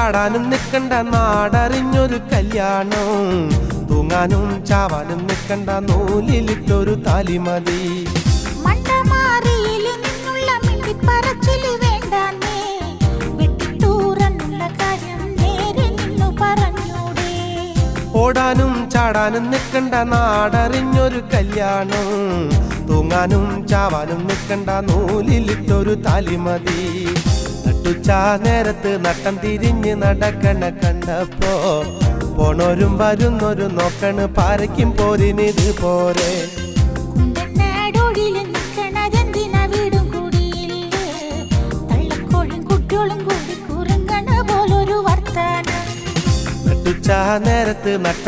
ചാടാനും നിൽക്കണ്ട നാടറിഞ്ഞൊരു കല്യാണം, തൂങ്ങാനും ചാവാനും നിൽക്കണ്ട നൂലിലിട്ടൊരു താലിമതി. ഓടാനും ചാടാനും നിൽക്കണ്ട നാടറിഞ്ഞൊരു കല്യാണം, തൂങ്ങാനും ചാവാനും നിൽക്കണ്ട നൂലിലിട്ടൊരു താലിമതി. നട്ടുച്ചാ നേരത്ത് നട്ടം തിരിഞ്ഞ് നടക്കണ കണ്ടപ്പോ പോണോരും വരുന്നൊരു നോക്കണ് പാരയ്ക്കും പോരിനിത് പോരെ. നട്ടുച്ചാ നേരത്ത് നട്ട